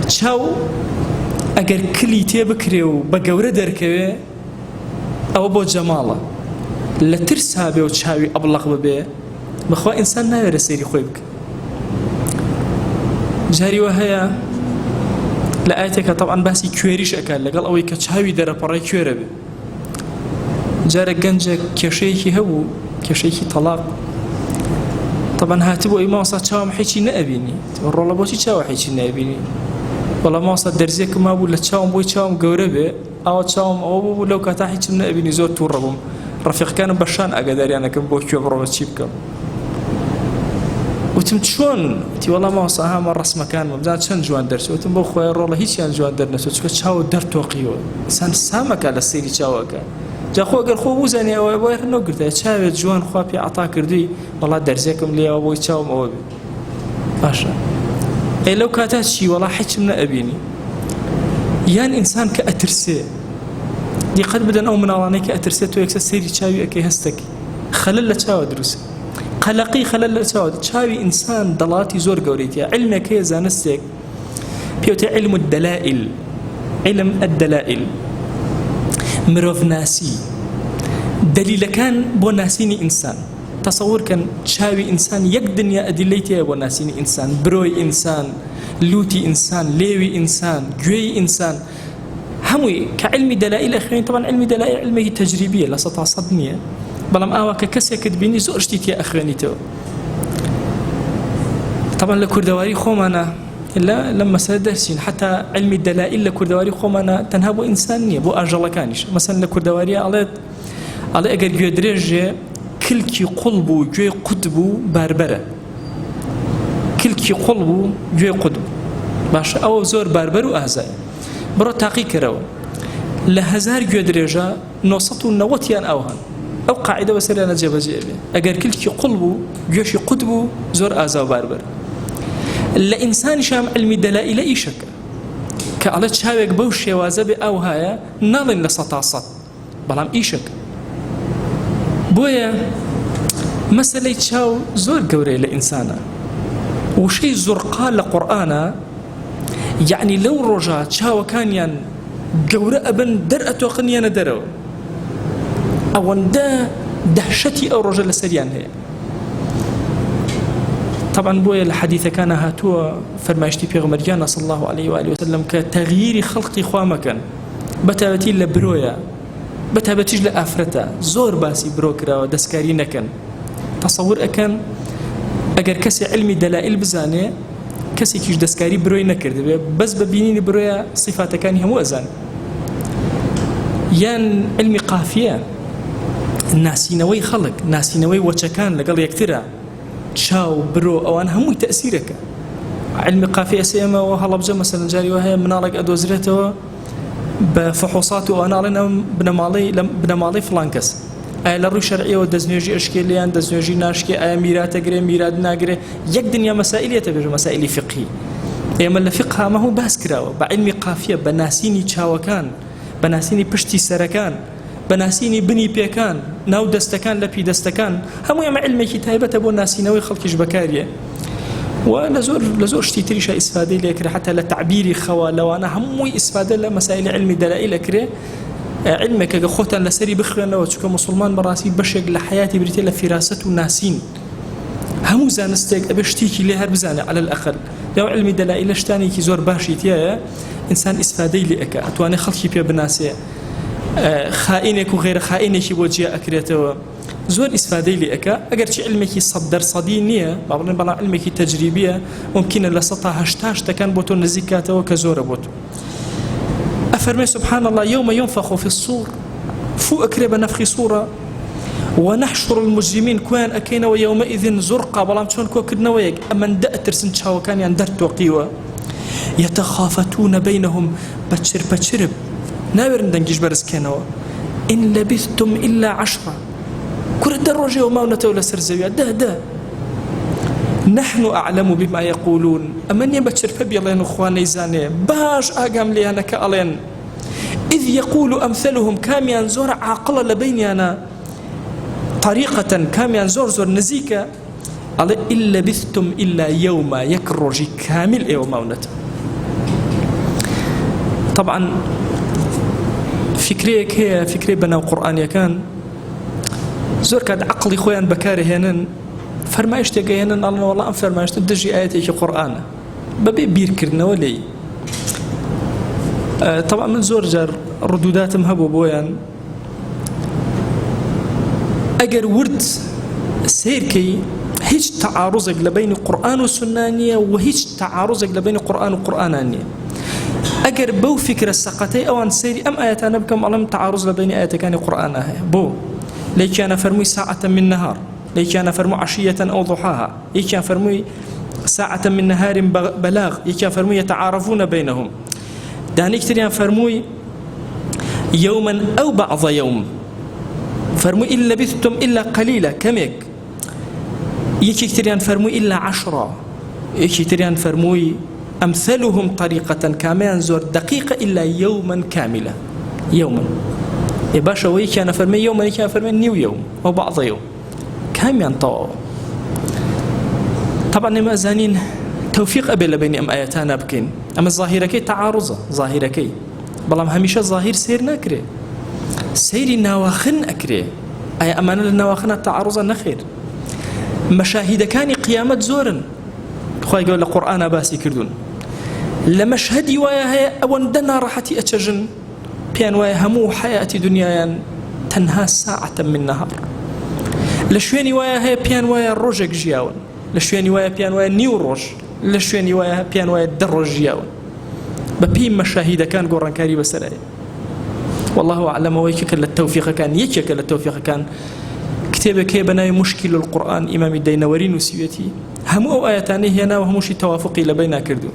تشاو أجر كلي تيبكري وبقورة دركوي أو بو جماله لا ترسها بي وتشاوي أبلغ ببي بخوا إنسان ناير سيري خويبك جاري وهي لآيتك طبعا باسي كويريش أكال لقال أوي كتشاوي دارا براي كويرة بي جارة قنجة كشيكي هبو كشيكي طلاق طبعا هاتبو إما وصا تشاوم حيشي نأبيني والله بوشي تشاو حيشي نأبيني والله ما وصا درزيك ما بو لتشاوم بوي تشاوم قورة بي أو تشاوم أو بو لو كتاحي تشم نأبيني زور توربهم رفيق كان بشان أقدر يعني كم بوكيو برومة شيبكم وتم شلون تي والله ما وصاها مرة رسمة كان مبزان شن جوان درس وتم بخوي والله هيش يعني جوان درس وتشوف شاو درت وقيو إنسان سامك على السيري شاو كان جا خو قال خو وزني أو أبوي رنو قلت شاو جوان خو بي عطاك كردي والله درسكم لي أبوي شاو أبوي باشا إيه لو كاتات شي والله حكي من أبيني يعني إنسان كأترسي دي قد بدن أو من أرانيك أترسيت ويكسر سيري شاوي أكي هستك خلل شاو دروس قلقي خلل شاو شاوي إنسان ضلاتي زور قوريتيا علمك هي زانستك بيوتي علم الدلائل علم الدلائل مروف ناسي دليل كان بو ناسيني إنسان تصور كان شاوي إنسان يقدن يا أدليتي بو ناسيني إنسان بروي إنسان لوتي إنسان ليوي إنسان جوي إنسان هموي كعلم دلائل أخوين طبعا علم دلائل علمي تجريبية لا سطع صدنية بلام آواك كسي كتبيني زور اشتيت يا أخواني تو طبعا لكردواري خومانا إلا لما سادرسين حتى علم الدلائل لكردواري خومانا تنهبو إنسانية بو أجل كانش مثلا لكردواري على أجر جودريج كلكي قلبو جوي قطبو باربرة كلكي قلبو جوي قطب باش أو زور باربرو أهزاي برو تاقي كرو لهزار جودريجا نوصتو نوتيان أوهن أو قاعدة وسريانا جيبا جيبا أقر كلكي قلبو جوشي قطبو زور آزاو باربر لإنسان شام علمي دلائل أي شك كألا تشاويك بوشي وازبي أو هايا نالين لسطاصت بلام أي شك بويا مسألة تشاو زور قوري لإنسانا وشي زرقان لقرآنا يعني لو رجع تشاو كان قوري أبن درأتو قنيانا درو أولا دهشتي أو رجل سريان هي طبعا بويا الحديث كان هاتوا فرماشتي بيغمريانا صلى الله عليه وآله وسلم كتغيير خلقي خوامكا بتابتي لبرويا بتابتيج لأفرتا زور باسي بروكرا ودسكاري نكن تصور أكن أجر كسي علمي دلائل بزاني كسي كيش دسكاري بروي نكرد بس ببينيني برويا صفات كان هم أزان يان علمي قافية ناسينوي خلق ناسينوي وشكان لقل يكترى تشاو برو أوان هموي تأثيرك علم قافية سيما وهلا بجا مثلا جاري وهي منالك أدوزرته بفحوصاته وأنا لنا بنمالي فلانكس أي لروي شرعية ودزنيجي أشكاليان دزنيجي ناشكي أي ميرات أجري ميراد ناجري يك دنيا مسائل يتبرج مسائل فقهية أيما الفقه ما هو باس كراوة بعلم قافية بناسيني تشاوكان بناسيني بشتي سركان بناسيني بني بيكان ناو دستكان لبي دستكان همو يما علمي كتابة بو ناسينوي خلقش بكارية لە زۆر شتی تریشە ئیسفادەی لێکرێ حتا لە تعبیری خەوا لەوانە هەمووی ئیسفادە لە مەسائل علمی دەلائیل ئەکرێ علمێکە کە خۆتان لەسەری بخوێنەوە چونکە مسلمان بەڕاستی بەشێک لە حیاتی بریتێ لە فیراست و ناسین هەموو زانستێک ئەبێ شتێکی لێ هەر بزانێ على الأقل لەو علمی دەلائیل شتانێکی زۆر باشی تایە ئینسان ئیسفادەی لێ ئەکا ئەتوانێ خەڵکی پێ بناسێ خائینێک و غێرە خائینێکی بۆ جیا ئەکرێتەوە زۆر ئیسفادەی لێ ئەکا ئەگەر چی علمێکی 100% نییە با بڵێن بەڵام علمێکی تەجریبیە ممکنە لە 180% بۆ تۆ نزیک کاتەوە کە زۆرە بۆ تۆ أفرمي سبحان الله يوم ينفخ في الصور فو أكرب نفخي صورة ونحشر المجرمين كوان أكينا ويومئذ زرقا بلام شون كو كدنا ويك أمن دأتر سنشاو كان يندرت وقيوة يتخافتون بينهم بتشرب ناورن دنجيش برز كانوا إن لبثتم إلا 10 كل الدرجة وما ونتولى سرزوية ده نحن أعلم بما يقولون أمن يبتشر فبي الله نخوان يزاني باش أقام لي أنا كألين إذ يقول أمثلهم كام ينزور عاقل لبيننا طريقة كام ينزور نزيكا على إلا بثتم إلا يوم يكرجي كامل يوم ونت طبعا فكريك هي فكري بنا القرآن كان زور كاد عقلي خوان بكاري هنن فرمايش تجينا الله والله فرمايش تدجي آياتي في القرآن ببي بيركرنا ولي طبعا من زور جار ردودات مهبو بويان أجر ورد سيركي هيج تعارضك لبين القرآن والسنانية وهيج تعارضك لبين القرآن والقرآنانية أجر بو فكرة السقطي أو عن سيري أم آياتنا بكم علم تعارض لبين آياتك كان القرآن بو ليك أنا فرمي ساعة من نهار ليك أنا فرمي عشية أو ضحاها ليك أنا فرمي ساعة من نهار بلاغ ليك أنا فرمي يتعارفون بينهم داني كتير فرمي يوما أو بعض يوم فرمي إن لبثتم إلا قليلا كميك يكي كتير فرمي إلا 10 يكي كتير فرمي أمثلهم طريقة كاملا زور دقيقة إلا يوما كاملا يوما يباشا ويكي أنا فرمي يوما يكي أنا فرمي نيو يوم أو بعض يوم كم ينطوى طبعا ما زانين توفيق أبي بين أم آياتنا بكين أما الظاهرة كي تعارضة ظاهرة كي بلام هميشه ظاهر سير نكري سيري نواخن أكري أي أمانة للنواخن التعارضة نخير مشاهد كان قيامة زورا خوي يقول القرآن باسي كردون لمشهدي ويا هي أون دنا راحتي أتشجن بيان ويا همو حياتي دنيا تنهى ساعة من نهار لشويني ويا هي بيان ويا روجك جياون لشويني ويا بيان ويا نيو روج لشويني ويا بيان ويا دروج جياون ببين مشاهد كان قران كاري بسرعي والله أعلم ويكك للتوفيق كان يكك للتوفيق كان كتابك كي بناي مشكل القرآن إمام الدينوري نسيتي همو آياتاني هنا وهموش توافقي لبينا كردو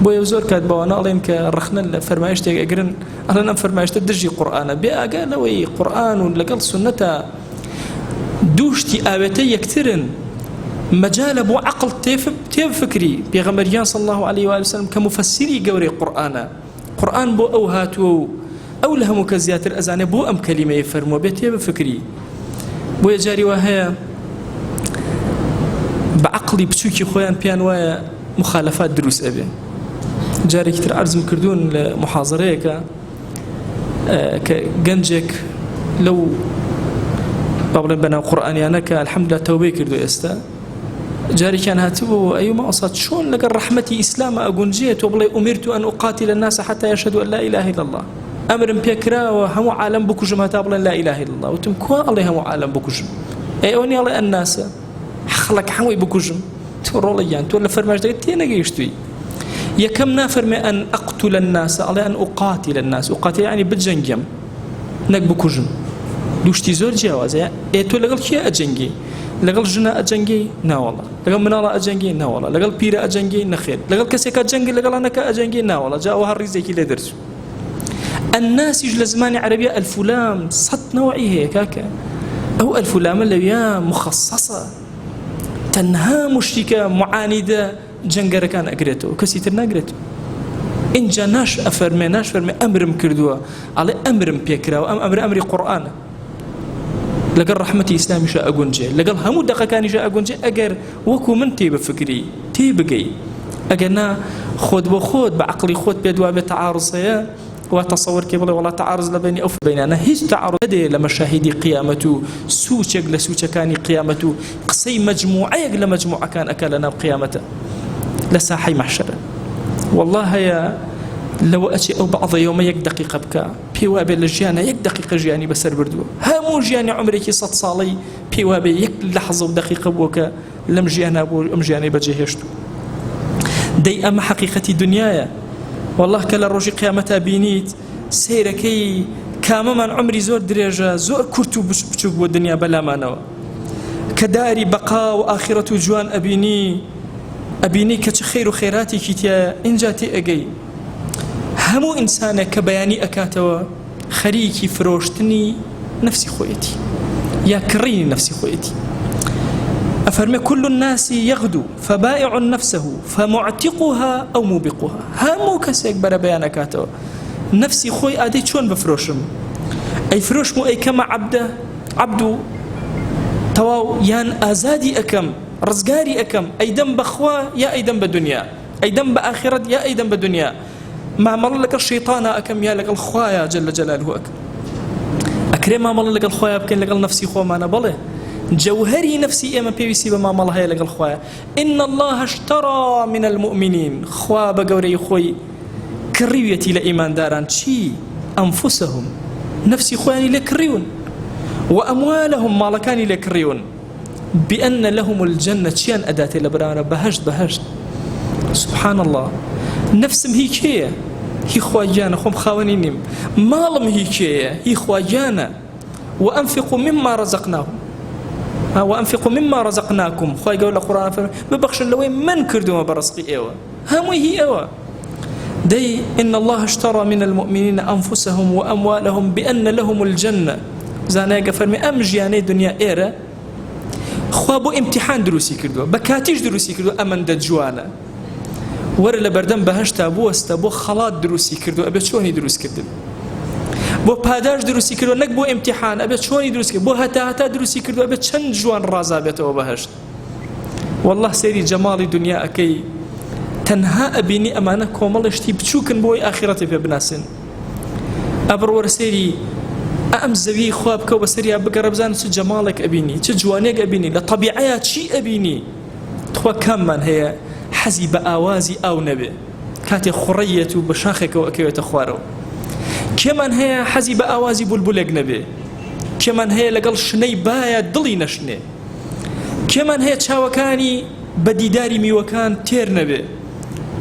بو يوزور كاد بوانا ألين كرخنا فرمايش تيك أقرن أهلا فرمايش تدجي قرآن بأقال وي قرآن لقل سنة دوشتي آبتي يكترن مجال أبو عقل تيب فكري بيغمريان صلى الله عليه وآله وسلم كمفسري قوري قرآن بو أوهاتو أو لها مكزيات الأزانة بو أم كلمة يفرمو بيتيب فكري بو يجاري وهي بعقلي بشوكي خويان بيان ويا مخالفات دروس أبي جاري كتير أرز مكردون لمحاضريك كجنجك لو بابلين بنا القرآن يانك الحمد لله توبة كردو يستا جاري كان هاتبو أيما أصاد شون لقى رحمتي إسلام أقنجيت وبلي أمرت أن أقاتل الناس حتى يشهدوا أن لا إله إلا الله أمر بيكرا وهم عالم بكجم هتابلا لا إله إلا الله وتمكوا الله هم عالم بكجم أي أوني الله الناس حخلك حوي بكجم توروليان تقول فرماش تينا جيشتوي يا كم نافرمي أن أقتل الناس على أن أقاتل الناس أقاتل يعني بتجنجم نك بكجم دوشتي زور جواز يعني تو لقل كي أجنجي لقل جنا أجنجي نا والله لقل منالا أجنجي نا والله لقل بيرا أجنجي نخير لقل كسيك أجنجي لقل أنا كأجنجي نا والله جاءوا هالرزق كي لدرس الناس يجل زمان عربية الفلام صد نوعي هيك هكا أو الفلام اللي مخصصة تنها مشتكى معاندة جنجر كان أقريته كسيتر نقريته إن جاناش أفرمي أمر مكردوه على أمر بيكرا وأمر قرآن لەگەڵ ڕەحمەتی ئیسلامیشە ئەگونجێ لەگەڵ هەموو دەقەکانیشە ئەگونجێ ئەگەر وەکو من تێ بفکری تێ بگەی ئەگەر نا خۆت بۆ خۆت بە عەقڵی خۆت پێت وا بێت تەعارض هەیە وا تەسەوەر کێ بڵێ وەڵا تەعارض لە بینی ئەو بینانە هیچ تەعارض نەدێ لە مەشاهیدی قیامەت و سوچێک لە سوچەکانی قیامەت و قسەی مەجموعەیەک لە مەجموعەکان ئەکا لە ناو قیامەتە لە ساحەی مەحشەرە والله هەیە لەوە ئەچێ ئەو بەعضە یۆمە 1 دقیقە بکە پێی وابێ لە ژیانە 1 دقیقە ژیانی بەسەر بردووە هەموو ژیانی عمرێکی 100 ساڵەی پێی وابێ 1 لەحظە و دقیقە بووە کە لەم ژیانە بۆ ئەم ژیانەی بەجێهێشتووە دەی ئەمە حەقیقەتی دنیایە والله کە لە ڕۆژی قیامەتە بینیت سەیرەکەی کامەمان عمری زۆر درێژە زۆر کورت و بچووک بۆ دنیا بەلامانەوە کە داری بەقا و ئاخرەت و جوان ئەبینی کە چ خەیر و خێراتێکی تایە اینجا تێ ئەگەی هەموو ئینسانێک کە بەیانی ئەکاتەوە خەریکی فرۆشتنی نفسی خۆیەتی یا کڕینی نفسی خۆیەتی أفرمي كل الناس يغدو فبائع نفسه فمعتقها أو موبقها همو كسيك برا بيانكاتو نفسي خوي آدي چون بفروشم أي فروش مو أي كما عبدو تواو يان آزادي أكم رزقاري أكم أي دم بخوا يا أي دم بدنيا أي دم بآخرة يا أي دم بدنيا ما مر لك الشيطان أكم يا لك الخوايا جل جلاله أكرم ما مر لك الخوايا بكن لك النفسي خوا ما نبله جوهري نفسي إما بيسي بما مالها هي لقى الخوايا إن الله اشترى من المؤمنين خوا بقوري خوي كريويتي لإيمان داران شي أنفسهم نفسي خواني لكريون وأموالهم مالكاني لكريون بأن لهم الجنة شيان أداتي لبرانا بهشت سبحان الله نفسهم هي خواجانا خم خاونينيم مالهم هي خواجانا وأنفقوا مما رزقناهم وأنفقوا مما رزقناكم خوي قول القرآن فرمي ببخشن لوين من كردوا برزقي إيوه هم هي إيوه دي إن الله اشترى من المؤمنين أنفسهم وأموالهم بأن لهم الجنة زاناقة فرمي أمجياني دنيا إيرا خوابو امتحان دروسي كردوا بكاتيش دروسي كردوا أمن دجوانا ور لبردن بهشتا بو استبو خلاط دروسي كردوا أبي شوني دروس كردوا بۆ پاداش دروستی کردو نەک بۆ ئیمتیحان ئەبێت چۆنی دروست کرد بۆ هەتا دروستی کردو ئەبێت چەند جوان ڕازابێتەوە بەهەشت والله سەیری جەماڵی دنیا ئەکەی تەنها ئەبینی ئەمانە کۆمەڵشتی بچووکن بۆی ئاخرەتی پێ بناسن ئەبڕوەرە سەیری ئەم زەوی خوا بکەو بەسەریا بگەڕە بزانە چ جەماڵێک ئەبینی چ جوانێک ئەبینی لە طەبیعەیە چی ئەبینی تخوا کاممان هەیە حەزی بە ئاوازی ئاو نەبێ کاتێ خوڕەیەت و بە شاخێکەوە ئەکەوێتە خوارەوە کێمان هەیە حەزی بە ئاوازی بولبولێک نەبێ کێمان هەیە لەگەڵ شنەی باە دڵی نەشنێ کێمان هەیە چاوەکانی بە دیداری میوەکان تێر نەبێ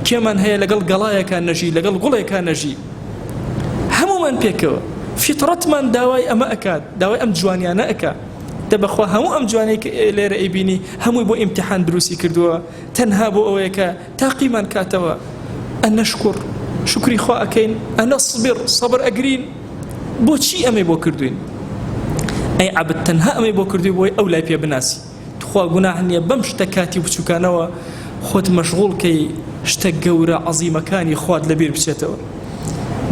کێمان هەیە لەگەڵ گەڵایەکان نەژی لەگەڵ گوڵێکان نەژی هەمومان پێکەوە فیتڕەتمان داوای ئەمە ئەکات داوای ئەم جوانیانە ئەکا دەبەخوا هەموو ئەم جوانەی لێرە ئەیبینی هەمووی بۆ ئیمتیحان دروستی کردووە تەنها بۆ ئەوەیە کە تاقیمان کاتەوە ئەن نەشکر شکری خوا ئەکەین ئەنە سەبر ئەگرین بۆچی ئەمەی بۆ کردوین ئەی عەبد تەنها ئەمەی بۆ کردووی بۆی ئەو لای پێ بناسی تخوا گوناح نییە بەم شتە کاتی بچووکانەوە خۆت مەشغوڵکەی شتە گەورە عەزیمەکانی خوات لەبیر بچێتەوە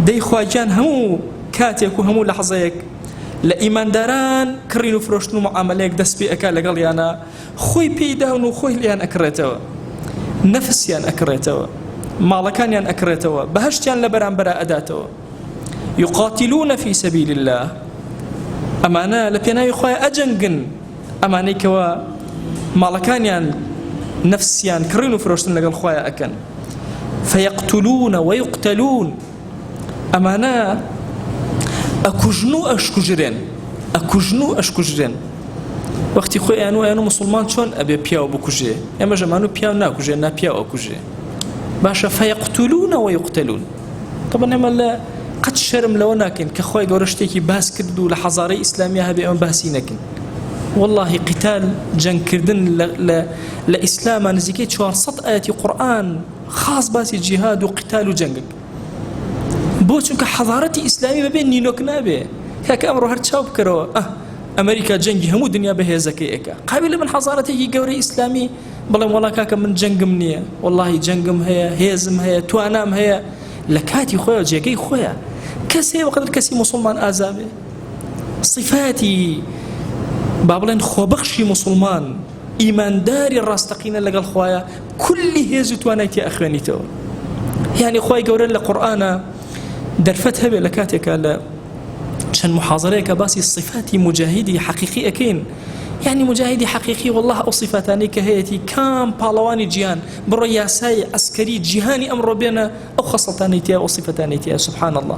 دەی خواجان هەموو کاتێک و هەموو لەحظەیەک لە ئیمانداران کڕین و فرۆشتن و معاملەیەک دەست پێ ئەکا لەگەڵیانە خۆی پێیداون و خۆی لیان ئەکڕێتەوە نەفسیان ئەکڕێتەوە ماڵەکانیان ئەکڕێتەوە بەهەشتیان لە بەرامبەرە ئەداتەوە يقاتلون في سبيل الله ئەمانە لە پێناوی خۆیان ئەجەنگن ئەمانەی کەوە ماڵەکانیان نەفسیان کڕین و فرۆشتن لەگەڵ خۆیان ئەکەن فيقتلون ويقتلون ئەمانە ئەکوژن و ئەشکوژرێن وەختی خۆیان و مسلمان چۆن ئەبێ پیاو بکوژێ ئێمە ژەمان و پیاو ناکوژێ نا پیاو ئەکوژێ باشە فيقتلون ويقتلون طبعا ئێمە لە قەت شەرم لەوە ناکەین کە خۆی گەورە شتێکی باس کرد و لە حەزارەی ئیسلامیە هەبێ ئەمە باسی نەکەین والله قتال جەنگکردن لە ئیسلامە نزیکەی 400 ئاەتی قورئان خاص باسی جیهاد و قتال و جەنگک بۆ چونکە حەزارەتی ئیسلامی بەبێ نینۆک نابێ کاکە ئەمڕۆ هەر چاو بکەرەوە ئەمریکا جەنگی هەموو دنیا بەهێزەکەی ئەکا قابل من حەزارەتێکی گەورەی ئیسلامی بەڵێم وەڵا کاکە من جەنگم نییە واللهی جەنگم هەیە هێزم هەیە توانام هەیە لە کاتی خۆیە جێگەی خۆیە کەس هەیە وەقەدر کەسی موسڵمان ئازابێ صفاتی با بڵێن خۆبەخشی موسڵمان ئیمانداری ڕاستەقینە لەگەڵ خوایە کولی هێز و توانایەتی ئەخوێنیتەوە. یعنی خوای گەورە لە قورئانە دەرفەت هەبێ لە کاتێکە لە چەند محاضرەیەکە باسی صفاتی مجاهدی حەقیقی ئەکەین. يعني مجاهدی حەقیقی والله ئەو صفاتانەی کە هەیەی کام پاڵەوانی جیهان بڕۆ یاسای عسکەری جیهانی ئەمڕۆ بێنە ئەو خەسڵتانەی تیا ئەو صفاتانەی تیا. سبحان الله.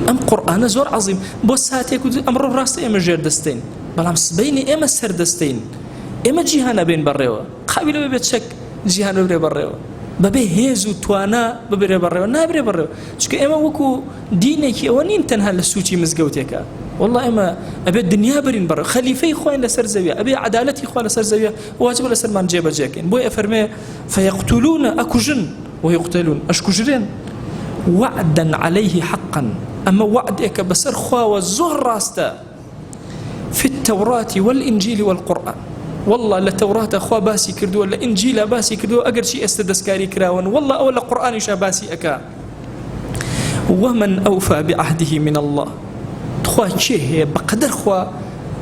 ئەم قورئانە زۆر عەظیم بۆ ساتێک ئەمڕۆ ڕاستە ئێمە ژێر دەستین بەڵام سبەینی ئێمە سەر دەستین ئێمە جیهانە بێن بەڕێوە قابلە ببێت شەک جیهان ببرێ بەڕێوە بەبێ هێز و توانا ببرێ بەڕێوە نابرێ بەڕێوە چونکە ئێمە وەکو دینێکی ئەوە نین تەنها لە سوچی مزگەوتێکە والله ئێمە ئەبێت دنیا برین بەڕێوە خەلیفەی خۆیان لەسەر زەویە ئەبێ عەدالەتی خوا لەسەر زەویە واجبە لەسەرمان جێبەجێکەین بۆی ئەفەرمێ فەیەقتولون ئەکوژن ويقتلون ئەشکوژرێن وعدا عليه حقا أما وعدك بسر خوا زور راستا في التوراة والإنجيل والقرآن والله للتوراة أخوا باسي كردو ولا إنجيل باسي كردو أقر شيء استدسكاري كراون والله أولا قرآن شا باسي أكا ومن أوفى بعهده من الله تخوا شيء بقدر خوا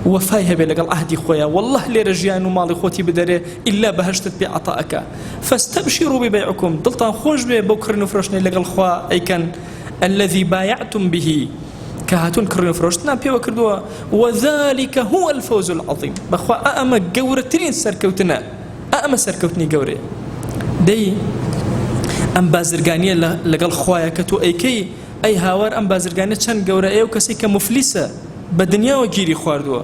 وفايها بلقى العهد خويا والله لرجيان ومالي خوتي بدري إلا بهجتت بعطائك فاستبشروا ببيعكم دلتان خوش بكر نفرشني لقى الخوا أي كان الذي بايعتم به كهاتون كرن فروشتنا بيو كردوا وذلك هو الفوز العظيم بخوا أما جورتين سركوتنا أما سركوتني جوري دي أم بازرگانية لقال خوايا كتو أي هاور أم بازرگانية چند جورة أيو كسي كمفلسة بدنيا وجيري خواردوا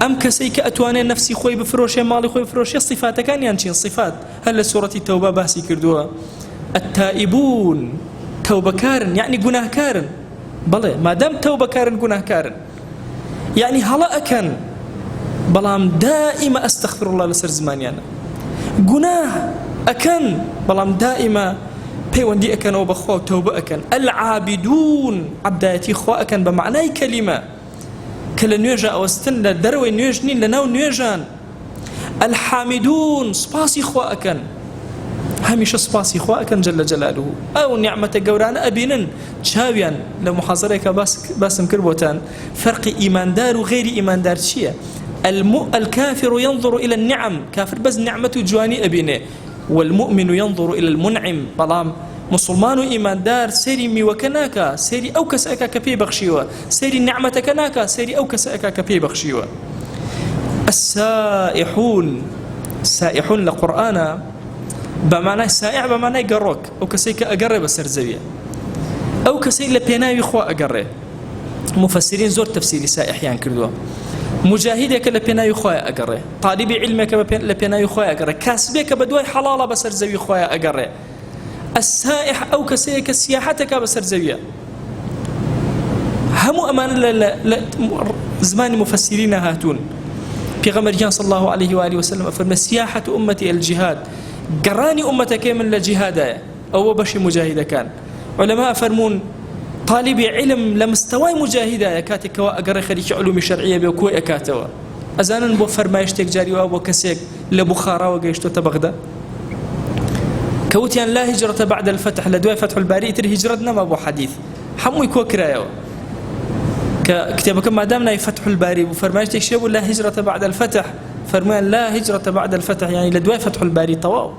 أم كسي كأتواني نفسي خوي بفروشي مالي خوي بفروشي صفات كان ينشين صفات هل سورة التوبة باسي كردوا التائبون توبة كارن يعني جناه كارن بلى ما دام توبة كارن جناه كارن يعني هلا أكن بلام دائما أستغفر الله لسر زمانيانا جناه أكن بلام دائما بيوندي أكن وبخوا توبة أكن العابدون عبداتي خوا أكن بمعنى كلمة كلا نيجا أو استن لدروي نيجنين لناو نيجان الحامدون سباسي خوا أكن هميشه سباسي خوا أكن جل جلاله أو نعمة جورانا أبينن شاويان لمحاضرة باسم كربوتان فرق إيمان دار وغير إيمان دار شيء الكافر ينظر إلى النعم كافر بس نعمة جواني أبينه والمؤمن ينظر إلى المنعم بلام مسلمان إيمان دار سيري مي وكناكا سيري أو كسأكا كبي بخشيوا سيري نعمة كناكا سيري أو كسأكا كبي بخشيوا السائحون سائحون لقرآن بمعنى سائع بمعنى قروك أو كسي كأقرب بسر زوية أو كسي لبيناوي خوا أقرب مفسرين زور تفسيري سائح يعني كردوا مجاهدك لبيناوي خوا أقرب طالب علمك لبيناوي خوا أقرب كاسبك بدوي حلالة بسر زوية خوا أقرب السائح أو كسي كسياحتك بسر زوية هم أمان زمان مفسرين هاتون پیغمبر صلى الله عليه وآله وسلم فرمى سياحة أمتي الجهاد قراني أمتك من الجهاد أو بشي مجاهدة كان علماء فرمون طالب علم لمستوى مجاهدة كاتك وأقرأ خريج علوم شرعية بوكوي أكاتوا أزانا بو فرمايشتك جاري وابو كسيك لبخارى وقيشتو تبغدا كوتيان لا هجرة بعد الفتح لدواء فتح الباري تري هجرتنا ما بو حديث حمو يكو كرايو كتابك ما دامنا فتح الباري وفرمايشتك شبو لا هجرة بعد الفتح فرمان لا هجرة بعد الفتح يعني لدواء فتح الباري طواو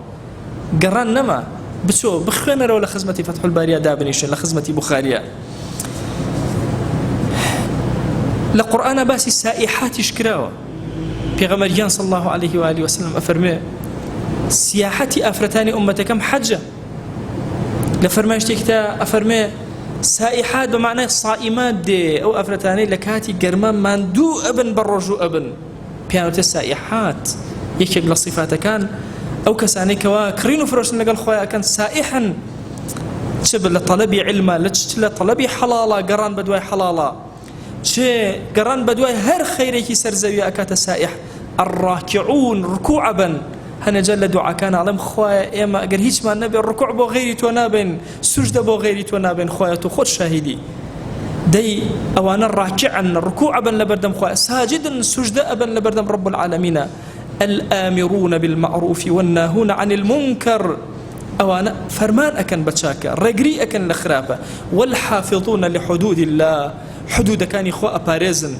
قران نما بسو بخينا رو لخزمتي فتح الباري دابنيشن لخزمتي بخارية لقرآن باسي سائحات يشكراوا پیغمبر صلى الله عليه وآله وسلم أفرمي سياحتي أفرتاني أمتكم حجة لفرمايشتك تا أفرمي سائحات بمعنى صائمات دي أو أفرتاني لكاتي قرمان ماندو أبن برجو أبن بيانوت السائحات يكيق لصفات كان أو كساني كوا كرينو فروش نقل خويا كان سائحا تشبه لطلبي علما لطلبي حلالا قران بدواي حلالا شيء قران بدواي هر خيريكي سرزوي أكات سائح الراكعون ركوعا بن هنا جل دعاء كان علم خويا إما أقر هيش ما النبي الركوع بو غيري تونابن سجد بو غيري تونابن خويا تخد شاهدي دي أوانا راكعا ركوعا بن لبردم خويا ساجدا سجدا بن لبردم رب العالمين الآمرون بالمعروف والناهون عن المنكر أوانا فرمان أكن بتشاكا رقري أكن لخرافة والحافظون لحدود الله حدود كان إخوة أباريزن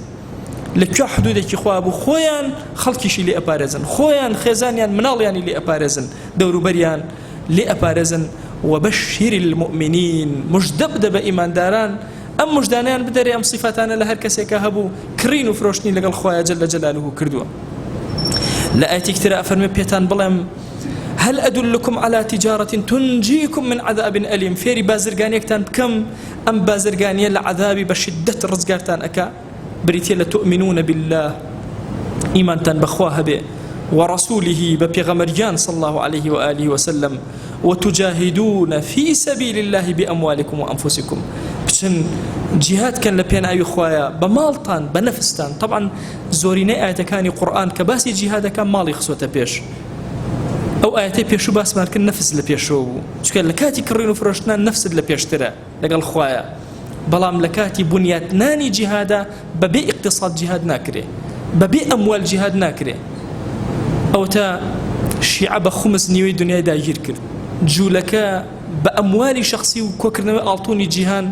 لەکوێ حدودێکی خوا بوو خۆیان خەڵکیشی لێ ئەپارێزن خۆیان خێزانیان مناڵیانی لێ ئەپارێزن دەوروبەریان لێ ئەپارێزن وبشر المؤمنين مجدە بدە بە ئیمانداران ئەم مژدانیان بدەرێ ئەم صفاتانە لە هەر کەسێکە هەبوو کڕین و فرۆشتنی لەگەڵ خوایە جەل جەلالوه کردووە لە ئایەتێکی ترە ئەفەرمێ پێتان بڵێم هل أدلكم على تجارة تنجيكم من عذاب أليم فێری بازرگانیەکتان بکەم ئەم بازرگانیە لە عذابی بە شدەت ڕزگارتان ئەکا بریتە لە تؤمنون بالله ئیمانتان بەخوا هەبێ ورسوله ببيغمريان صلى الله عليه وآله وسلم وتجاهدون في سبيل الله بأموالكم وأنفسكم بچن جهاد كان لبينا أي خوايا بمالتان بنفستان طبعا زوريني آياتكاني قرآن كباسي جهاد كان مالي خسوة بيش أو آياتي بيشو باس مالك النفس لبيشو شكال لكاتي كرينو فرشنا النفس لبيشترا لقال خوايا بلام لكاتي بنياتناني جهادا ببي اقتصاد جهاد ناكري ببي أموال جهاد ناكري أو تا شيعة بخمس نيوي دنيا داير كرد جولك بأموال شخصي وكوكرنا أعطوني جيهان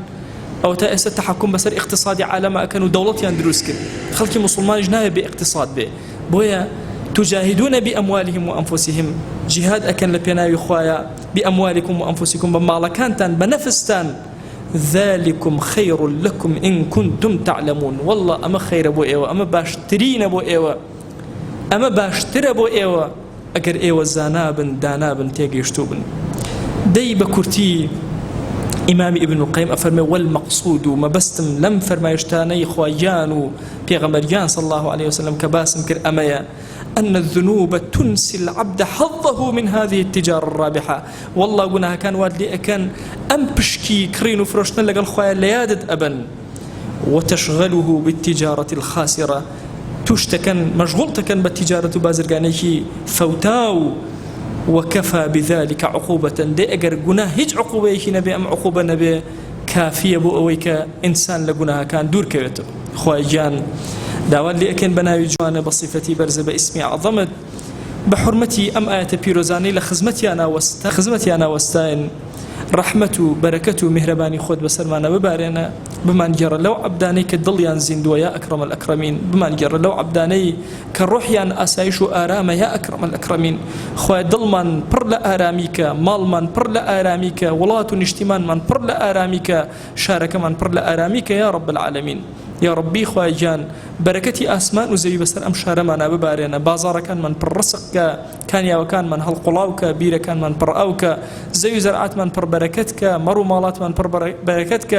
أو تا إسا تحكم بسر اقتصادي عالم كانوا دولتي دروس كرد خلقي مسلمان جناية باقتصاد به بويا تجاهدون بأموالهم وأنفسهم جهاد أكن لبيناوي خوايا بأموالكم وأنفسكم بمالكانتان بنفستان ذلكم خير لكم إن كنتم تعلمون والله أما خير أبو إيوة أما باشترين أبو إيوة أما باشتر أبو إيوة أجر إيوة زانابن دانابن تيجيشتوبن دي بكرتي إمام ابن القيم أفرمي والمقصود ما بستم لم فرمايشتاني خوايان بيغمريان صلى الله عليه وسلم كباسم كر أميا أن الذنوب تنسي العبد حظه من هذه التجارة الرابحة والله قلنا كان والدي أكن أم بشكي كرين وفرشنا لقى الخوايا ليادد أبن وتشغله بالتجارة الخاسرة تشتكن مشغولتكن بالتجارة بازرقانيكي فوتاو وكفى بذلك عقوبة دي أجر قناه هج عقوبة نبي أم عقوبة نبي كافية بو أويك إنسان لقناها كان دور كويتو خواجان داوال لي أكن بناوي جوانا بصفتي برز باسمي عظمت بحرمتي أم آية بيروزاني خزمتي أنا وستاين رحمة بركة مهرباني خود بسرمانا ببارينا بمان جرى لو عبداني كالضليان زندوا يا أكرم الأكرمين بمان جرى لو عبداني كالروحيان أسايش آرام يا أكرم الأكرمين خواه دلمان پر لآراميك مالمان پر لآراميك ولات نجتمان من پر لآراميك شارك من پر لآراميك يا رب العالمين يا ربي خواه جان بركتي أسمان وزي بسر أم شارمانا ببارينا بازار كان من پر رسقك كان يا وكان من هالقلاوك بير كان من پر أوك زي زرعات من پر بركتك مرو مالات من پر بركتك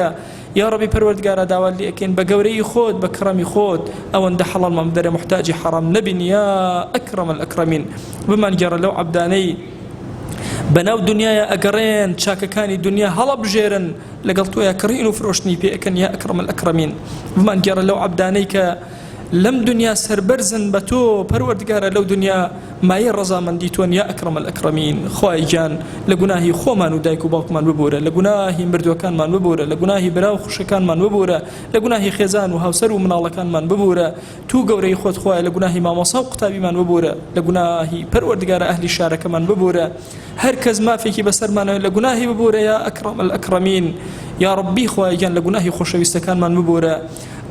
يا ربي پروردگار داوال لي أكين بقوري خود بكرمي خود أو اند حلال ممدر محتاج حرام نبي يا أكرم الأكرمين بمن جرى لو عبداني بناو دنيا أقرين شاكا كاني دنيا هلا بجيرن لقلتو يا كرين وفروشني بي أكن يا أكرم الأكرمين بمن جرى لو عبدانيك لم دنيا سربرزن بتو پروردگار لو دنيا ما يرزا من ديتون يا أكرم الأكرمين خواهي جان لقناهي خومان ودايكو باوكمان ببورة لقناهي مردوكان من ببورة لقناهي براو خشكان من ببورة لقناهي خيزان وهاوسر ومن الله كان من ببورة تو قوري خود خواهي لقناهي ما مصاو قتابي من ببورة لقناهي پروردگار أهل الشارك من ببورة هركز ما فيكي بسر من لقناهي ببورة يا أكرم الأكرمين يا ربي خواهي جان لقناهي خوشويستكان من ببورة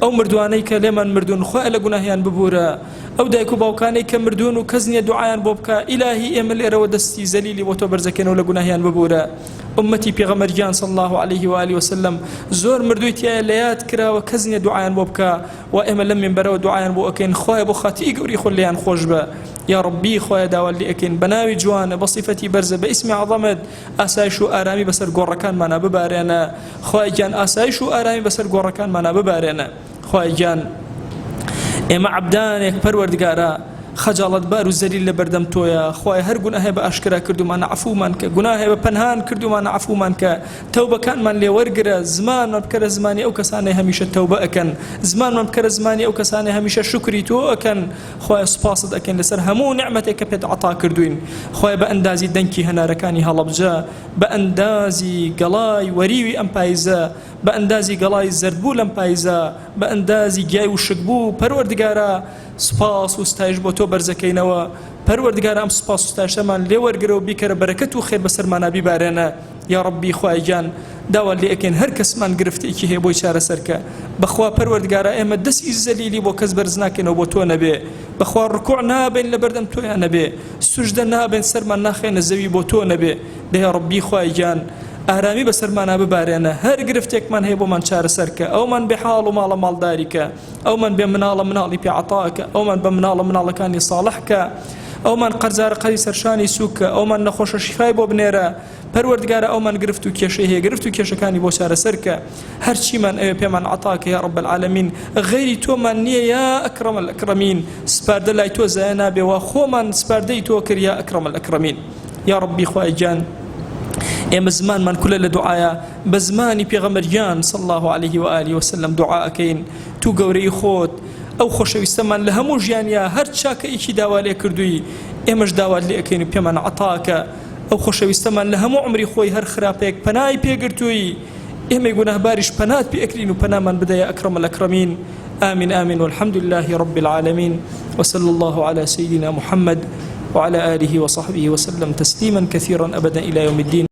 أو مردواني كلمان مردون خواء لقناهيان ببورا أو دايكو باوكاني كمردون وكزني دعايان بوبكا إلهي إمل إرو دستي زليلي وتوبرزكين ولقناهيان ببورا أمتي بيغمرجان صلى الله عليه وآله وسلم زور مردويتي ليات كرا وكزني دعايان بوبكا وإمل لم ينبرو دعايان بوكين خواء بخاتي قوري خليان خوشبا يا ربي خوايا داوال لي أكين بناوي جوان بصفتي برزة باسم عظمت أسايشو آرامي بسر قركان مانا ببارينا خوايا جان أسايشو آرامي بسر قركان مانا ببارينا خواهي جان اما عبدانك پروردگارا خجالت بار و زلیل لبردم تویا خواهی هر گناه با اشکرا کردو من عفو من که گناه با پنهان کردو من عفو من که توبه کان من لی ورگره زمان من بکر زمانی او کسانی همیشه توبه اکن زمان من بکر زمانی او کسانی همیشه شکری تو اکن خواهی سپاسد اکن لسر همو نعمت کپیت عطا کردوین خواهی با اندازی دنکی هنارکانی هلبجا با اندازی قلای وریوی ام پایزا با اندازی قلای زردبول ام پایزا با اندازی گیای و شکبو پروردگارا سپاس و ستایش بۆ تۆ بەرزەکەینەوە پەروەردگار ئەم سپاس و ستایشەمان لێ وەرگرە و بیکەرە بەرەکەت و خێر بەسەرمانە بیبارێنە یا ڕەبی خوای گیان داوا لێ ئەکەین هەر کەسمان گرفتێکی هەیە بۆی چارەسەرکە بەخوا پەروەردگارە ئێمە دەستی زەلیلی بۆ کەس بەرز ناکەینەوە بۆ تۆ نەبێ بەخوا ڕکوع نابێن لە بەردەم تۆیان نەبێ سوژدە نابێن سەرمان ناخێنە زەوی بۆ تۆ نەبێ دەیا ڕەبی خوای گیان ئارامی بەسەرمانە ببارێنە هەر گرفتێکمان هەیە بۆمان چارەسەرکە ئەومان بێ حاڵ و ماڵە ماڵداریکە ئەومان بێ مناڵە مناڵی پێعەتاکە ئەومان بە مناڵە مناڵەکانی ساڵحکە ئەومان قەرزارە قەری سەرشانی سووکە ئەومان نەخۆشە شیفای بۆ بنێرە پەروەردگارە ئەومان گرفت و کێشەی هەیە گرفت و کێشەکانی بۆ چارەسەرکە هەرچیمان ئەوێ پێمان عەتاکە یا رب العالمین غەیری تۆمان نییە یا ئەکرەم الئەکرەمین سپاردە لای تۆ زایە نابێەوە خۆمان سپاردەی تۆ کرد یا ئەکرەم الئەکرەمین یا ربی خوای گیان ئێمە زمانمان کولە لە دوعایە بە زمانی پێغەمبەریان صلی الله عليه و آله وسلم دوعا ئەکەین تو گەورەی خۆت ئەو خۆشەویستەمان لە هەموو ژیانیا هەر چاکەیەکی داوا لێ کردووی ئێمەش داوا لێ ئەکەین و پێمان عەتاکە ئەو خۆشەویستەمان لە هەموو عمری خۆی هەر خراپەیەک پەنای پێگرتووی ئێمەی گوناهباریش پەنات پێ ئەکرین و پەنامان بدەیە ئەکرەم الئەکرەمین آمين آمين والحمد لله رب العالمين وصلى الله على سيدنا محمد وعلى آله وصحبه وسلم تسليما كثيرا أبدا إلى يوم الدين